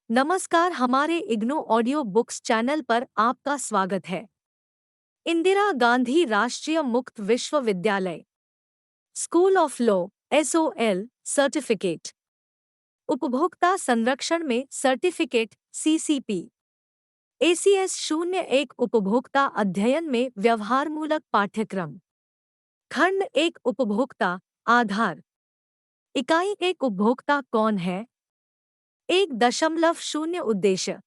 नमस्कार, हमारे IGNOU audio books channel पर आपका स्वागत है। इंदिरा गांधी राष्ट्रीय मुक्त विश्वविद्यालय school of law (SOL) certificate. उपभोक्ता संरक्षण में सर्टिफिकेट (CCP) ACS-01 उपभोक्ता अध्ययन में व्यवहारमूलक पाठ्यक्रम। खंड 1 उपभोक्ता आधार। इकाई 1 उपभोक्ता कौन है? 1.0 उद्देश्य।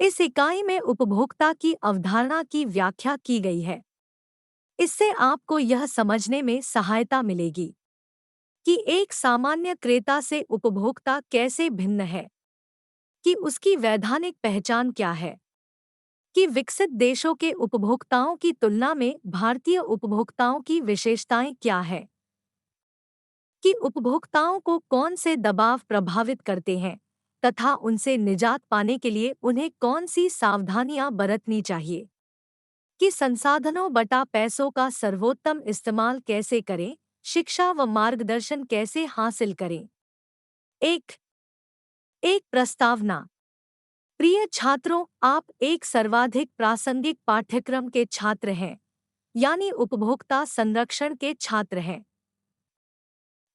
इस इकाई में उपभोक्ता की अवधारणा की व्याख्या की गई है। इससे आपको यह समझने में सहायता मिलेगी कि एक सामान्य क्रेता से उपभोक्ता कैसे भिन्न है, कि उसकी वैधानिक पहचान क्या है, कि विकसित देशों के उपभोक्ताओं की तुलना में भारतीय उपभोक्ताओं की विशेषताएं क्या है, कि उपभोक्ताओं को कौन से दबाव प्रभावित करते हैं तथा उनसे निजात पाने के लिए उन्हें कौन सी सावधानियां बरतनी चाहिए, कि संसाधनों बटा पैसों का सर्वोत्तम इस्तेमाल कैसे करें, शिक्षा व मार्गदर्शन कैसे हासिल करें। एक एक प्रस्तावना। प्रिय छात्रों, आप एक सर्वाधिक प्रासंगिक पाठ्यक्रम के छात्र हैं, यानी उपभोक्ता संरक्षण के छात्र हैं।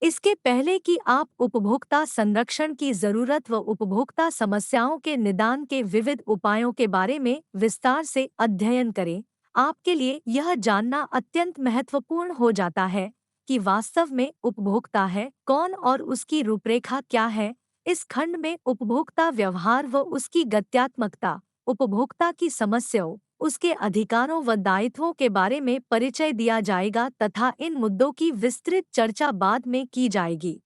इसके पहले कि आप उपभोक्ता संरक्षण की जरूरत व उपभोक्ता समस्याओं के निदान के विविध उपायों के बारे में विस्तार से अध्ययन करें, आपके लिए यह जानना अत्यंत महत्वपूर्ण हो जाता है कि वास्तव में उपभोक्ता है कौन और उसकी रूपरेखा क्या है। इस खंड में उपभोक्ता व्यवहार व उसकी गत्यात्मकता, उपभोक्ता की समस्याओं, उसके अधिकारों व दायित्वों के बारे में परिचय दिया जाएगा तथा इन मुद्दों की विस्तृत चर्चा बाद में की जाएगी।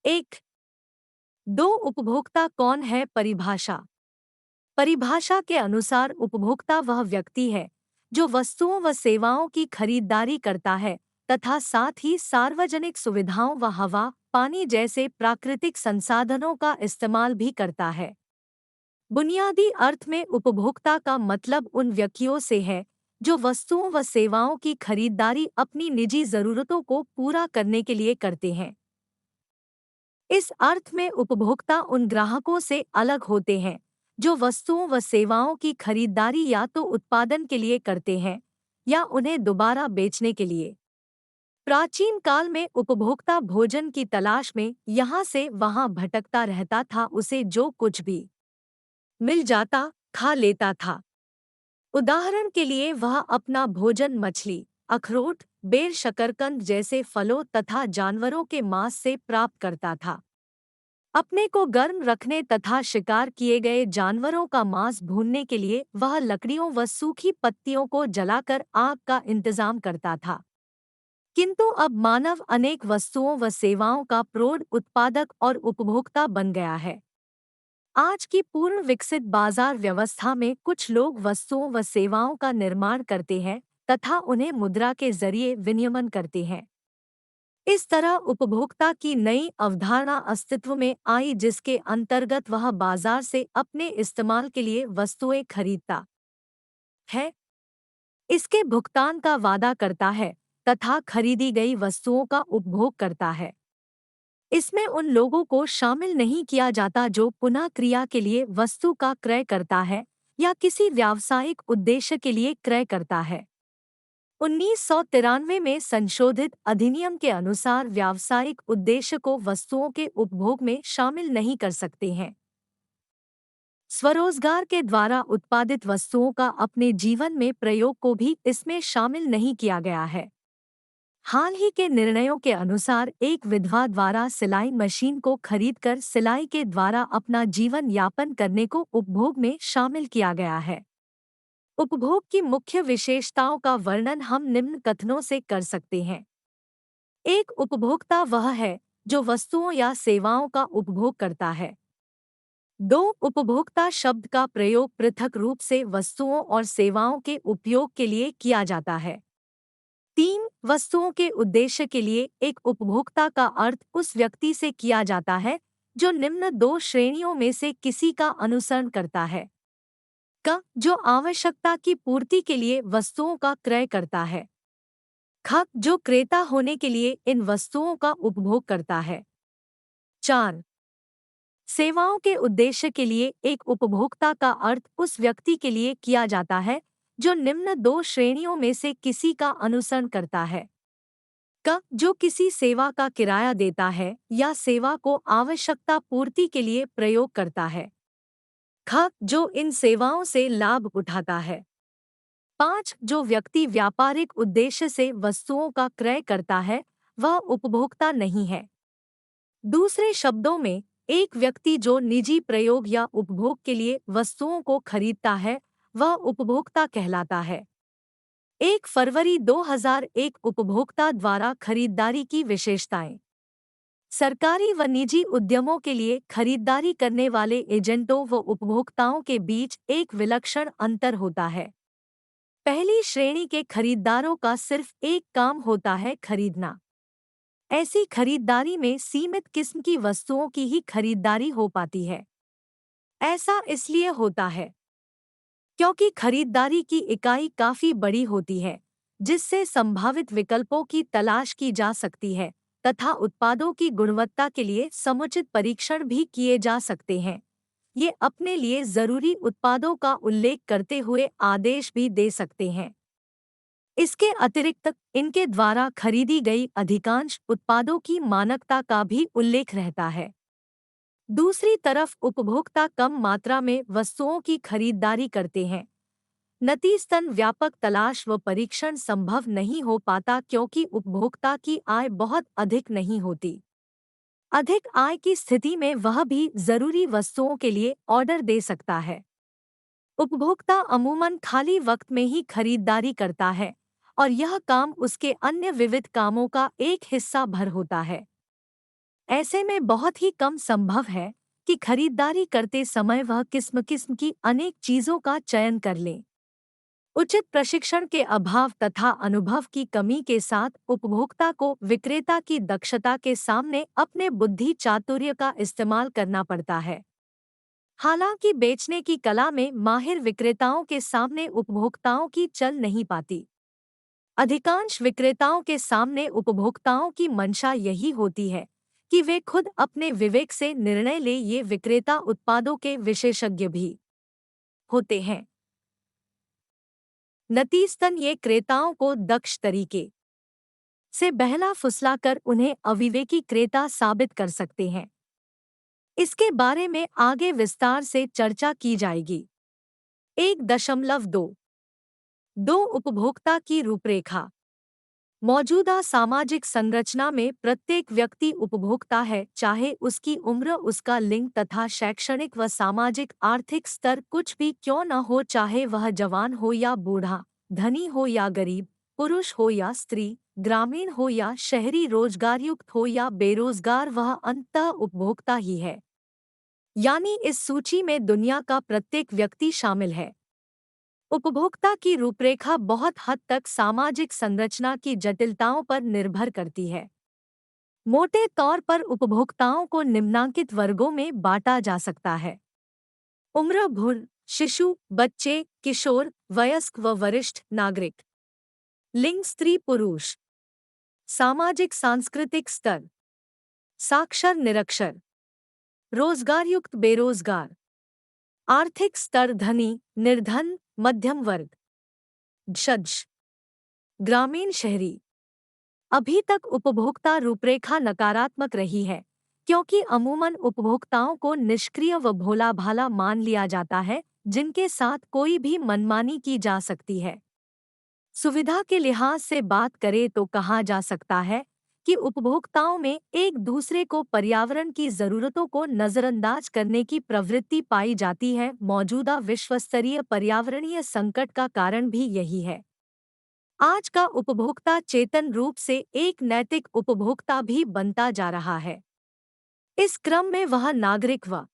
1.2 उपभोक्ता कौन है? परिभाषा। परिभाषा के अनुसार उपभोक्ता वह व्यक्ति है जो वस्तुओं व सेवाओं की खरीदारी करता है तथा साथ ही सार्वजनिक सुविधाओं व हवा, पानी जैसे प्राकृतिक संसाधनों का इस्तेमाल भी करता है। बुनियादी अर्थ में उपभोक्ता का मतलब उन व्यक्तियों से है जो वस्तुओं व सेवाओं की खरीदारी अपनी निजी जरूरतों को पूरा करने के लिए करते हैं। इस अर्थ में उपभोक्ता उन ग्राहकों से अलग होते हैं जो वस्तुओं व सेवाओं की खरीदारी या तो उत्पादन के लिए करते हैं या उन्हें दोबारा बेचने के लिए। प्राचीन काल में उपभोक्ता भोजन की तलाश में यहाँ से वहाँ भटकता रहता था, उसे जो कुछ भी मिल जाता खा लेता था। उदाहरण के लिए वह अपना भोजन मछली, अखरोट, बेर, शकरकंद जैसे फलों तथा जानवरों के मांस से प्राप्त करता था। अपने को गर्म रखने तथा शिकार किए गए जानवरों का मांस भूनने के लिए वह लकड़ियों व सूखी पत्तियों को जलाकर आग का इंतजाम करता था। किंतु अब मानव अनेक वस्तुओं व सेवाओं का प्रौढ़ उत्पादक और उपभोक्ता बन गया है। आज की पूर्ण विकसित बाजार व्यवस्था में कुछ लोग वस्तुओं व सेवाओं का निर्माण करते हैं तथा उन्हें मुद्रा के जरिए विनियमन करते हैं। इस तरह उपभोक्ता की नई अवधारणा अस्तित्व में आई जिसके अंतर्गत वह बाजार से अपने इस्तेमाल के लिए वस्तुएं खरीदता है, इसके भुगतान का वादा करता है तथा खरीदी गई वस्तुओं का उपभोग करता है। इसमें उन लोगों को शामिल नहीं किया जाता जो पुनः क्रिया के लिए वस्तु का क्रय करता है या किसी व्यावसायिक उद्देश्य के लिए क्रय करता है। 1993 में संशोधित अधिनियम के अनुसार व्यावसायिक उद्देश्य को वस्तुओं के उपभोग में शामिल नहीं कर सकते हैं। स्वरोजगार के द्वारा उत्पादित वस्तुओं का अपने जीवन में प्रयोग को भी इसमें शामिल नहीं किया गया है। हाल ही के निर्णयों के अनुसार एक विधवा द्वारा सिलाई मशीन को खरीदकर सिलाई के द्वारा अपना जीवन यापन करने को उपभोग में शामिल किया गया है। उपभोग की मुख्य विशेषताओं का वर्णन हम निम्न कथनों से कर सकते हैं। एक उपभोक्ता वह है जो वस्तुओं या सेवाओं का उपभोग करता है। 2 उपभोक्ता शब्द का प्रयोग पृथक रूप से वस्तुओं और सेवाओं के उपयोग के लिए किया जाता है। 3 वस्तुओं के उद्देश्य के लिए एक उपभोक्ता का अर्थ उस व्यक्ति से किया जाता है जो निम्न 2 श्रेणियों में से किसी का अनुसरण करता है। क जो आवश्यकता की पूर्ति के लिए वस्तुओं का क्रय करता है। ख जो क्रेता होने के लिए इन वस्तुओं का उपभोग करता है। 4 सेवाओं के उद्देश्य के लिए एक उपभोक्ता का अर्थ उस व्यक्ति के लिए किया जाता है जो निम्न दो श्रेणियों में से किसी का अनुसरण करता है। क, जो किसी सेवा का किराया देता है या सेवा को आवश्यकता पूर्ति के लिए प्रयोग करता है। ख, जो इन सेवाओं से लाभ उठाता है। 5, जो व्यक्ति व्यापारिक उद्देश्य से वस्तुओं का क्रय करता है वह उपभोक्ता नहीं है। दूसरे शब्दों में, एक व्यक्ति जो निजी प्रयोग या उपभोग के लिए वस्तुओं को खरीदता है वह उपभोक्ता कहलाता है। 1 फरवरी 2001 उपभोक्ता द्वारा खरीदारी की विशेषताएं। सरकारी व निजी उद्यमों के लिए खरीदारी करने वाले एजेंटों व उपभोक्ताओं के बीच एक विलक्षण अंतर होता है। पहली श्रेणी के खरीदारों का सिर्फ एक काम होता है, खरीदना। ऐसी खरीदारी में सीमित किस्म की वस्तुओं की ही खरीदारी हो पाती है। ऐसा इसलिए होता है क्योंकि खरीदारी की इकाई काफी बड़ी होती है, जिससे संभावित विकल्पों की तलाश की जा सकती है तथा उत्पादों की गुणवत्ता के लिए समुचित परीक्षण भी किए जा सकते हैं। ये अपने लिए जरूरी उत्पादों का उल्लेख करते हुए आदेश भी दे सकते हैं। इसके अतिरिक्त इनके द्वारा खरीदी गई अधिकांश उत्पादों की मानकता का भी उल्लेख रहता है। दूसरी तरफ उपभोक्ता कम मात्रा में वस्तुओं की खरीदारी करते हैं। नतीजतन व्यापक तलाश व परीक्षण संभव नहीं हो पाता क्योंकि उपभोक्ता की आय बहुत अधिक नहीं होती। अधिक आय की स्थिति में वह भी जरूरी वस्तुओं के लिए ऑर्डर दे सकता है। उपभोक्ता अमूमन खाली वक्त में ही खरीदारी करता है और यह काम उसके अन्य विविध कामों का एक हिस्सा भर होता है। ऐसे में बहुत ही कम संभव है कि खरीदारी करते समय वह किस्म किस्म की अनेक चीजों का चयन कर ले। उचित प्रशिक्षण के अभाव तथा अनुभव की कमी के साथ उपभोक्ता को विक्रेता की दक्षता के सामने अपने बुद्धि चातुर्य का इस्तेमाल करना पड़ता है। हालांकि बेचने की कला में माहिर विक्रेताओं के सामने उपभोक्ताओं की चल नहीं पाती। अधिकांश विक्रेताओं के सामने उपभोक्ताओं की मंशा यही होती है कि वे खुद अपने विवेक से निर्णय ले। ये विक्रेता उत्पादों के विशेषज्ञ भी होते हैं। नतीजतन ये क्रेताओं को दक्ष तरीके से बहला फुसलाकर उन्हें अविवेकी क्रेता साबित कर सकते हैं। इसके बारे में आगे विस्तार से चर्चा की जाएगी। 1.2 उपभोक्ता की रूपरेखा। मौजूदा सामाजिक संरचना में प्रत्येक व्यक्ति उपभोक्ता है, चाहे उसकी उम्र, उसका लिंग तथा शैक्षणिक व सामाजिक आर्थिक स्तर कुछ भी क्यों न हो, चाहे वह जवान हो या बूढ़ा, धनी हो या गरीब, पुरुष हो या स्त्री, ग्रामीण हो या शहरी, रोजगारयुक्त हो या बेरोजगार, वह अंततः उपभोक्ता ही है। यानी इस सूची में दुनिया का प्रत्येक व्यक्ति शामिल है। उपभोक्ता की रूपरेखा बहुत हद तक सामाजिक संरचना की जटिलताओं पर निर्भर करती है। मोटे तौर पर उपभोक्ताओं को निम्नांकित वर्गों में बांटा जा सकता है। उम्र, भ्रूण, शिशु, बच्चे, किशोर, वयस्क व वरिष्ठ नागरिक। लिंग, स्त्री, पुरुष। सामाजिक सांस्कृतिक स्तर। साक्षर, निरक्षर। रोजगारयुक्त, बेरोजगार। आर्थिक स्तर, धनी, निर्धन, मध्यम वर्ग। दशज, ग्रामीण, शहरी। अभी तक उपभोक्ता रूपरेखा नकारात्मक रही है क्योंकि अमूमन उपभोक्ताओं को निष्क्रिय व भोला भाला मान लिया जाता है, जिनके साथ कोई भी मनमानी की जा सकती है। सुविधा के लिहाज से बात करें तो कहा जा सकता है कि उपभोक्ताओं में एक दूसरे को पर्यावरण की जरूरतों को नजरअंदाज करने की प्रवृत्ति पाई जाती है। मौजूदा विश्वस्तरीय पर्यावरणीय संकट का कारण भी यही है। आज का उपभोक्ता चेतन रूप से एक नैतिक उपभोक्ता भी बनता जा रहा है। इस क्रम में वह नागरिक व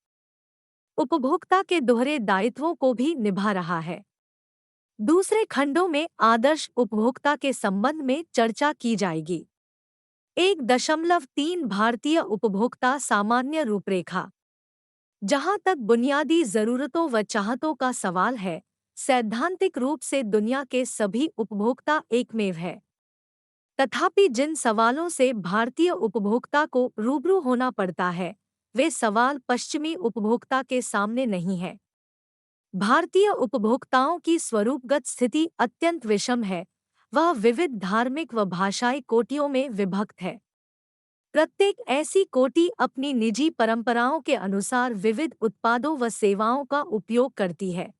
उपभोक्ता के दोहरे दायित्वों को भी निभा रहा है। दूसरे खंडों में आदर्श उपभोक्ता के संबंध में चर्चा की जाएगी। 1.3 भारतीय उपभोक्ता सामान्य रूपरेखा। जहां तक बुनियादी जरूरतों व चाहतों का सवाल है, सैद्धांतिक रूप से दुनिया के सभी उपभोक्ता एकमेव है। तथापि जिन सवालों से भारतीय उपभोक्ता को रूबरू होना पड़ता है, वे सवाल पश्चिमी उपभोक्ता के सामने नहीं है। भारतीय उपभोक्ताओं की स्वरूपगत स्थिति अत्यंत विषम है। वह विविध धार्मिक व भाषाई कोटियों में विभक्त है। प्रत्येक ऐसी कोटि अपनी निजी परंपराओं के अनुसार विविध उत्पादों व सेवाओं का उपयोग करती है।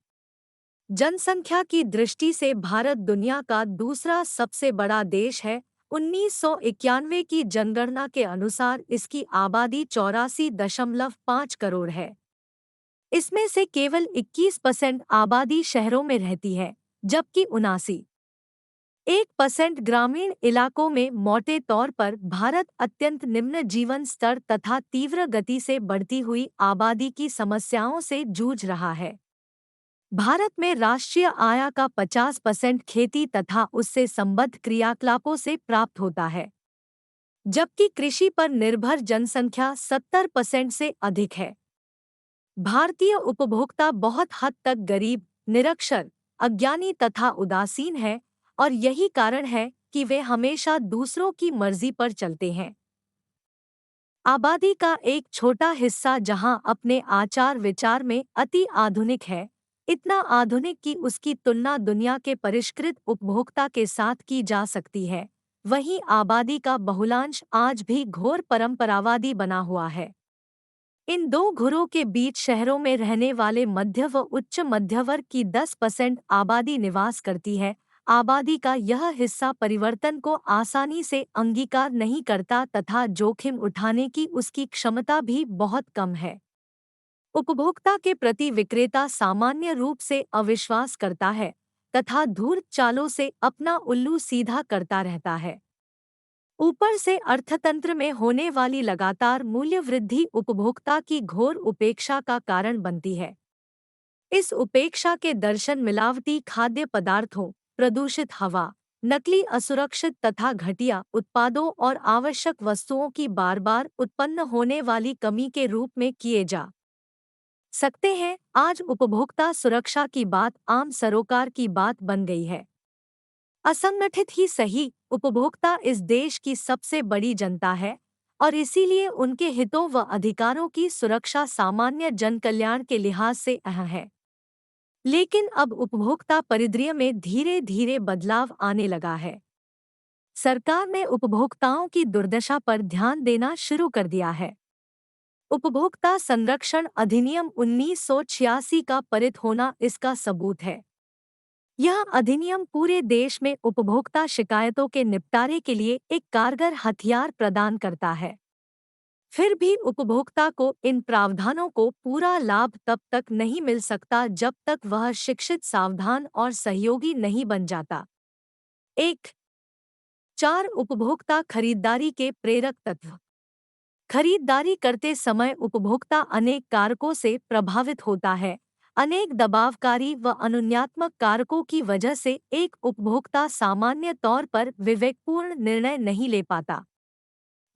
जनसंख्या की दृष्टि से भारत दुनिया का दूसरा सबसे बड़ा देश है। 1991 की जनगणना के अनुसार इसकी आबादी 84.5 करोड़ है। इसमें से केवल 21% आबादी शहरों में रहती है, जबकि 79% ग्रामीण इलाकों में। मोटे तौर पर भारत अत्यंत निम्न जीवन स्तर तथा तीव्र गति से बढ़ती हुई आबादी की समस्याओं से जूझ रहा है। भारत में राष्ट्रीय आय का 50% खेती तथा उससे संबद्ध क्रियाकलापों से प्राप्त होता है, जबकि कृषि पर निर्भर जनसंख्या 70% से अधिक है। भारतीय उपभोक्ता बहुत हद तक गरीब, निरक्षर, अज्ञानी तथा उदासीन है, और यही कारण है कि वे हमेशा दूसरों की मर्जी पर चलते हैं। आबादी का एक छोटा हिस्सा जहां अपने आचार विचार में अति आधुनिक है, इतना आधुनिक कि उसकी तुलना दुनिया के परिष्कृत उपभोक्ता के साथ की जा सकती है, वहीं आबादी का बहुलांश आज भी घोर परंपरावादी बना हुआ है। इन दो घुरों के बीच शहरों में रहने वाले मध्य व उच्च मध्य वर्ग की 10% आबादी निवास करती है। आबादी का यह हिस्सा परिवर्तन को आसानी से अंगीकार नहीं करता तथा जोखिम उठाने की उसकी क्षमता भी बहुत कम है। उपभोक्ता के प्रति विक्रेता सामान्य रूप से अविश्वास करता है तथा धूर्त चालों से अपना उल्लू सीधा करता रहता है। ऊपर से अर्थतंत्र में होने वाली लगातार मूल्य वृद्धि उपभोक्ता की घोर उपेक्षा का कारण बनती है। इस उपेक्षा के दर्शन मिलावटी खाद्य पदार्थों, प्रदूषित हवा, नकली असुरक्षित तथा घटिया उत्पादों और आवश्यक वस्तुओं की बार बार उत्पन्न होने वाली कमी के रूप में किए जा सकते हैं। आज उपभोक्ता सुरक्षा की बात आम सरोकार की बात बन गई है। असंगठित ही सही, उपभोक्ता इस देश की सबसे बड़ी जनता है और इसीलिए उनके हितों व अधिकारों की सुरक्षा सामान्य जनकल्याण के लिहाज से अहम है। लेकिन अब उपभोक्ता परिदृश्य में धीरे धीरे बदलाव आने लगा है। सरकार ने उपभोक्ताओं की दुर्दशा पर ध्यान देना शुरू कर दिया है। उपभोक्ता संरक्षण अधिनियम 1986 का पारित होना इसका सबूत है। यह अधिनियम पूरे देश में उपभोक्ता शिकायतों के निपटारे के लिए एक कारगर हथियार प्रदान करता है। फिर भी उपभोक्ता को इन प्रावधानों को पूरा लाभ तब तक नहीं मिल सकता जब तक वह शिक्षित, सावधान और सहयोगी नहीं बन जाता। 4 उपभोक्ता खरीदारी के प्रेरक तत्व। खरीदारी करते समय उपभोक्ता अनेक कारकों से प्रभावित होता है। अनेक दबावकारी व अनुज्ञात्मक कारकों की वजह से एक उपभोक्ता सामान्य तौर पर विवेकपूर्ण निर्णय नहीं ले पाता।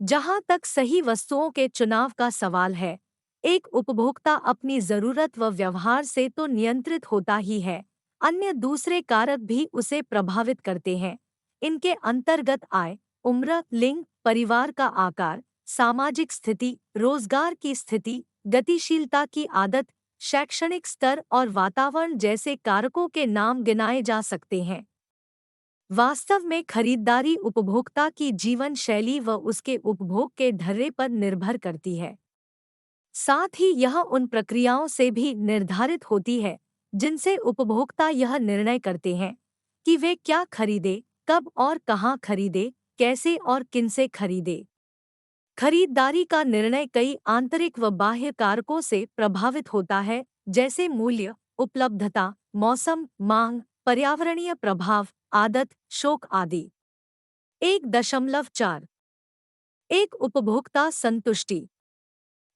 जहां तक सही वस्तुओं के चुनाव का सवाल है, एक उपभोक्ता अपनी जरूरत व व्यवहार से तो नियंत्रित होता ही है, अन्य दूसरे कारक भी उसे प्रभावित करते हैं। इनके अंतर्गत आय, उम्र, लिंग, परिवार का आकार, सामाजिक स्थिति, रोजगार की स्थिति, गतिशीलता की आदत, शैक्षणिक स्तर और वातावरण जैसे कारकों के नाम गिनाए जा सकते हैं। वास्तव में खरीदारी उपभोक्ता की जीवन शैली व उसके उपभोग के ढर्रे पर निर्भर करती है। साथ ही यह उन प्रक्रियाओं से भी निर्धारित होती है जिनसे उपभोक्ता यह निर्णय करते हैं कि वे क्या खरीदे, कब और कहाँ खरीदे, कैसे और किनसे खरीदे। खरीदारी का निर्णय कई आंतरिक व बाह्य कारकों से प्रभावित होता है, जैसे मूल्य, उपलब्धता, मौसम, मांग, पर्यावरणीय प्रभाव, आदत, शौक आदि। 1.4 एक उपभोक्ता संतुष्टि।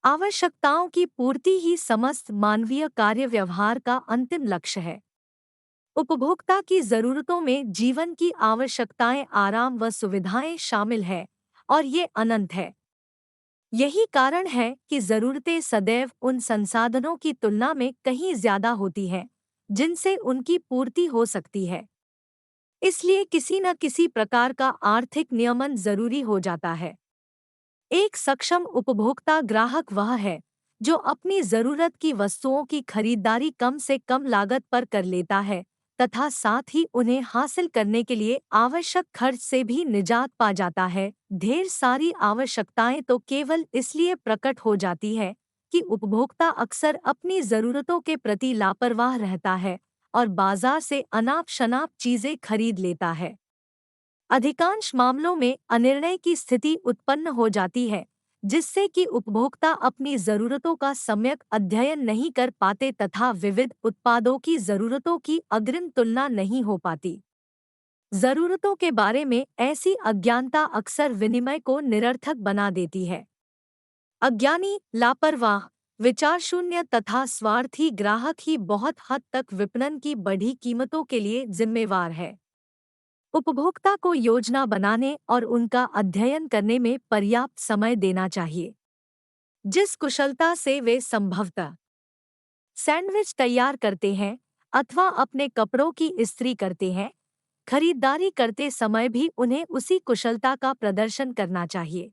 आवश्यकताओं की पूर्ति ही समस्त मानवीय कार्य व्यवहार का अंतिम लक्ष्य है। उपभोक्ता की जरूरतों में जीवन की आवश्यकताएं, आराम व सुविधाएं शामिल है और ये अनंत है। यही कारण है कि जरूरतें सदैव उन संसाधनों की तुलना में कहीं ज्यादा होती हैं जिनसे उनकी पूर्ति हो सकती है। इसलिए किसी न किसी प्रकार का आर्थिक नियमन जरूरी हो जाता है। एक सक्षम उपभोक्ता ग्राहक वह है जो अपनी जरूरत की वस्तुओं की खरीदारी कम से कम लागत पर कर लेता है तथा साथ ही उन्हें हासिल करने के लिए आवश्यक खर्च से भी निजात पा जाता है। ढेर सारी आवश्यकताएं तो केवल इसलिए प्रकट हो जाती है कि उपभोक्ता अक्सर अपनी जरूरतों के प्रति लापरवाह रहता है और बाजार से अनाप शनाप चीजें खरीद लेता है। अधिकांश मामलों में अनिर्णय की स्थिति उत्पन्न हो जाती है जिससे कि उपभोक्ता अपनी जरूरतों का सम्यक अध्ययन नहीं कर पाते तथा विविध उत्पादों की जरूरतों की अग्रिम तुलना नहीं हो पाती। जरूरतों के बारे में ऐसी अज्ञानता अक्सर विनिमय को निरर्थक बना देती है। अज्ञानी, लापरवाह, विचारशून्य तथा स्वार्थी ग्राहक ही बहुत हद तक विपणन की बढ़ी कीमतों के लिए जिम्मेवार है। उपभोक्ता को योजना बनाने और उनका अध्ययन करने में पर्याप्त समय देना चाहिए। जिस कुशलता से वे संभवतः सैंडविच तैयार करते हैं अथवा अपने कपड़ों की इस्त्री करते हैं, खरीदारी करते समय भी उन्हें उसी कुशलता का प्रदर्शन करना चाहिए।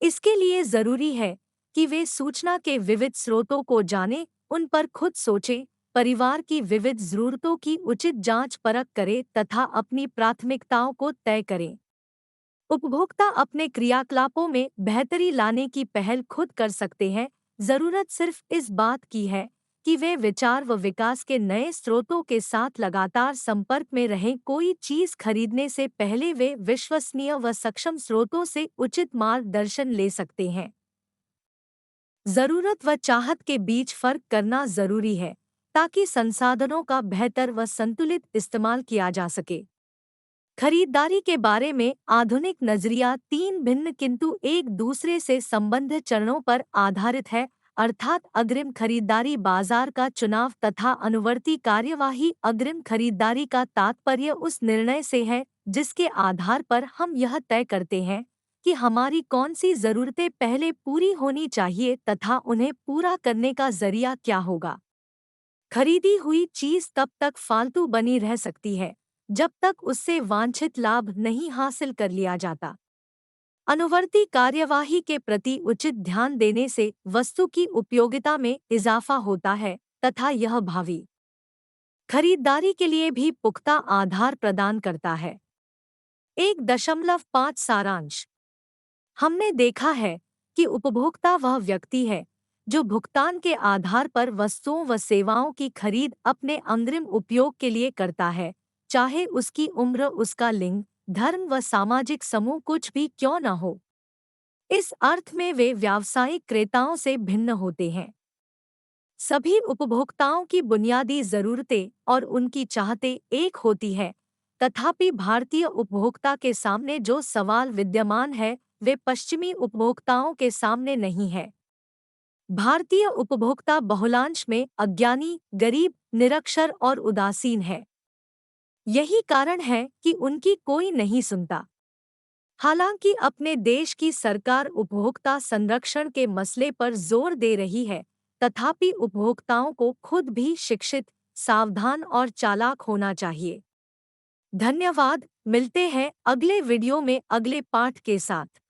इसके लिए जरूरी है कि वे सूचना के विविध स्रोतों को जानें, उन पर खुद सोचें, परिवार की विविध जरूरतों की उचित जांच परख करें तथा अपनी प्राथमिकताओं को तय करें। उपभोक्ता अपने क्रियाकलापों में बेहतरी लाने की पहल खुद कर सकते हैं। जरूरत सिर्फ इस बात की है कि वे विचार व विकास के नए स्रोतों के साथ लगातार संपर्क में रहें। कोई चीज खरीदने से पहले वे विश्वसनीय व सक्षम स्रोतों से उचित मार्गदर्शन ले सकते हैं। जरूरत व चाहत के बीच फर्क करना जरूरी है ताकि संसाधनों का बेहतर व संतुलित इस्तेमाल किया जा सके। खरीदारी के बारे में आधुनिक नजरिया तीन भिन्न किंतु एक दूसरे से संबंधित चरणों पर आधारित है, अर्थात अग्रिम खरीदारी, बाजार का चुनाव तथा अनुवर्ती कार्यवाही। अग्रिम खरीदारी का तात्पर्य उस निर्णय से है जिसके आधार पर हम यह तय करते हैं कि हमारी कौन सी जरूरतें पहले पूरी होनी चाहिए तथा उन्हें पूरा करने का जरिया क्या होगा। खरीदी हुई चीज तब तक फालतू बनी रह सकती है जब तक उससे वांछित लाभ नहीं हासिल कर लिया जाता। अनुवर्ती कार्यवाही के प्रति उचित ध्यान देने से वस्तु की उपयोगिता में इजाफा होता है तथा यह भावी खरीदारी के लिए भी पुख्ता आधार प्रदान करता है। 1.5 सारांश। हमने देखा है कि उपभोक्ता वह व्यक्ति है जो भुगतान के आधार पर वस्तुओं व सेवाओं की खरीद अपने अग्रिम उपयोग के लिए करता है, चाहे उसकी उम्र, उसका लिंग, धर्म व सामाजिक समूह कुछ भी क्यों न हो। इस अर्थ में वे व्यावसायिक क्रेताओं से भिन्न होते हैं। सभी उपभोक्ताओं की बुनियादी जरूरतें और उनकी चाहतें एक होती है, तथापि भारतीय उपभोक्ता के सामने जो सवाल विद्यमान है वे पश्चिमी उपभोक्ताओं के सामने नहीं है। भारतीय उपभोक्ता बहुलांश में अज्ञानी, गरीब, निरक्षर और उदासीन है। यही कारण है कि उनकी कोई नहीं सुनता। हालांकि अपने देश की सरकार उपभोक्ता संरक्षण के मसले पर जोर दे रही है, तथापि उपभोक्ताओं को खुद भी शिक्षित, सावधान और चालाक होना चाहिए। धन्यवाद। मिलते हैं अगले वीडियो में अगले पाठ के साथ।